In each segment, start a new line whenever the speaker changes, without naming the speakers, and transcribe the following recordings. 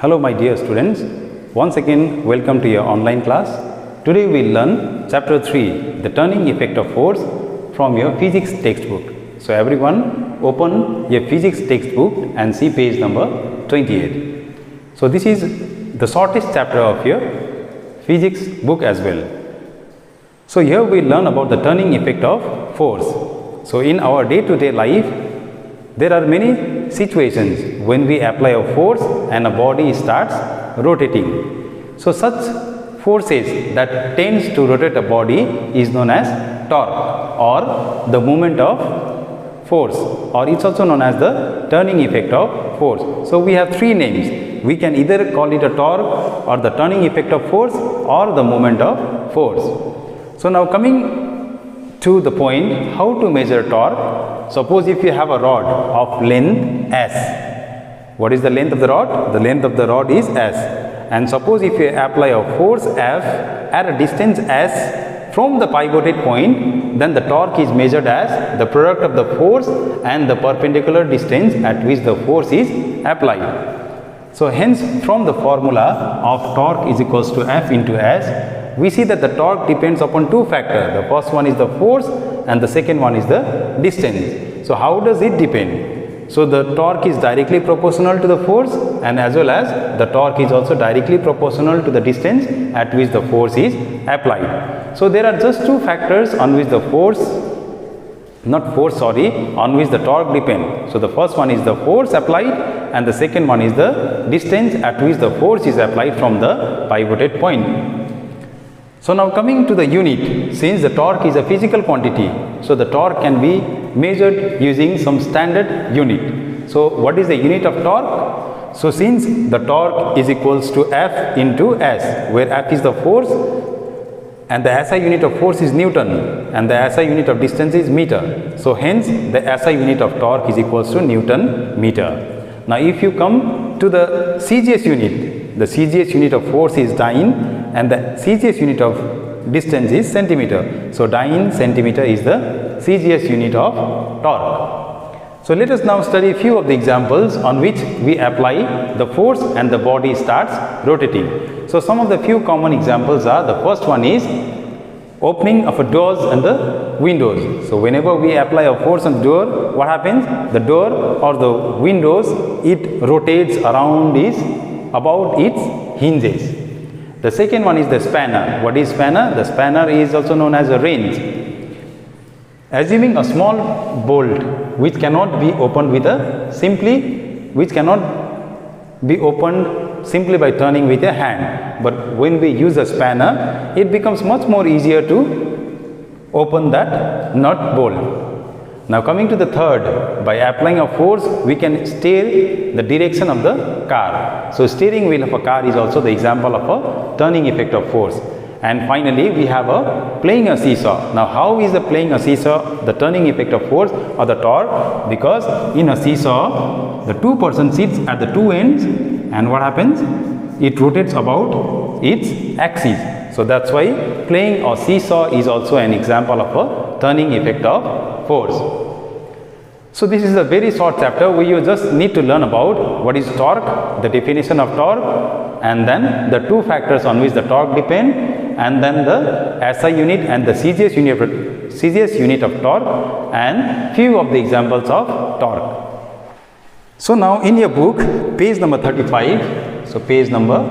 Hello my dear students, once again welcome to your online class. Today we will learn chapter 3, the turning effect of force from your physics textbook. So everyone open your physics textbook and see page number 28. So this is the shortest chapter of your physics book as well. So here we learn about the turning effect of force. So in our day-to-day life, there are many situations when we apply a force and a body starts rotating. So such forces that tends to rotate a body is known as torque or the moment of force, or it's also known as the turning effect of force. So we have three names. We can either call it a torque or the turning effect of force or the moment of force. So now coming to the point, how to measure torque. Suppose if you have a rod of length S. What is the length of the rod? The length of the rod is S. And suppose if you apply a force F at a distance S from the pivoted point, then the torque is measured as the product of the force and the perpendicular distance at which the force is applied. So hence from the formula of torque is equals to F into S, we see that the torque depends upon two factors. The first one is the force and the second one is the distance. So how does it depend? So the torque is directly proportional to the force, and as well as the torque is also directly proportional to the distance at which the force is applied. So there are just two factors on which the on which the torque depends. So the first one is the force applied and the second one is the distance at which the force is applied from the pivoted point. So now coming to the unit, since the torque is a physical quantity, so the torque can be measured using some standard unit. So what is the unit of torque? So since the torque is equals to F into S, where F is the force and the SI unit of force is Newton and the SI unit of distance is meter. So hence the SI unit of torque is equals to Newton meter. Now if you come to the CGS unit, the CGS unit of force is dyne and the CGS unit of distance is centimeter. So dyne centimeter is the CGS unit of torque. So let us now study a few of the examples on which we apply the force and the body starts rotating. So some of the few common examples are, the first one is opening of a doors and the windows. So whenever we apply a force on the door, what happens? The door or the windows, it rotates around about its hinges. The second one is the spanner. What is spanner? The spanner is also known as a wrench. Assuming a small bolt which cannot be opened simply by turning with a hand, but when we use a spanner, it becomes much more easier to open that nut bolt. Now coming to the third, by applying a force, we can steer the direction of the car. So steering wheel of a car is also the example of a turning effect of force. And finally, we have playing a seesaw. Now how is the playing a seesaw the turning effect of force or the torque? Because in a seesaw, the two person sits at the two ends and what happens? It rotates about its axis. So that's why playing a seesaw is also an example of a turning effect of force. So this is a very short chapter where you just need to learn about what is torque, the definition of torque, and then the two factors on which the torque depend, and then the SI unit and the CGS unit of torque, and few of the examples of torque. So now in your book, page number 35, so page number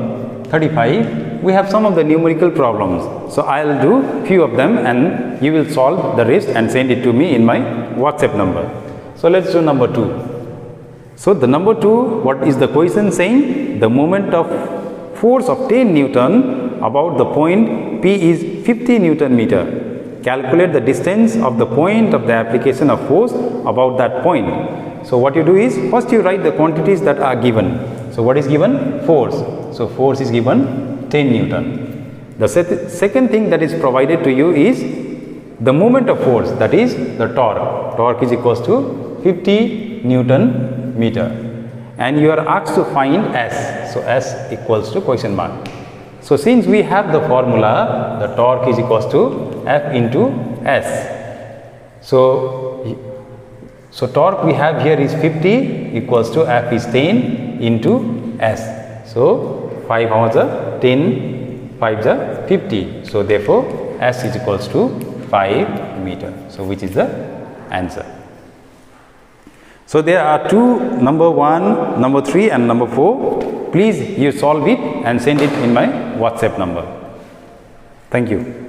35, we have some of the numerical problems. So I'll do few of them and you will solve the rest and send it to me in my WhatsApp number. So let's do number 2. So the number 2, what is the question saying? The moment of force of 10 Newton about the point P is 50 Newton meter. Calculate the distance of the point of the application of force about that point. So what you do is, first you write the quantities that are given. So what is given? Force. So force is given 10 Newton. The second thing that is provided to you is the moment of force, that is the torque. Torque is equals to 50 Newton meter. And you are asked to find S. So S equals to question mark. So since we have the formula, the torque is equals to F into S. So torque we have here is 50 equals to F is 10 into S. So 5 how much? 10, 5 50. So therefore S is equals to 5 meter. So which is the answer? So there are two, number 1, number 3 and number 4. Please you solve it and send it in my WhatsApp number. Thank you.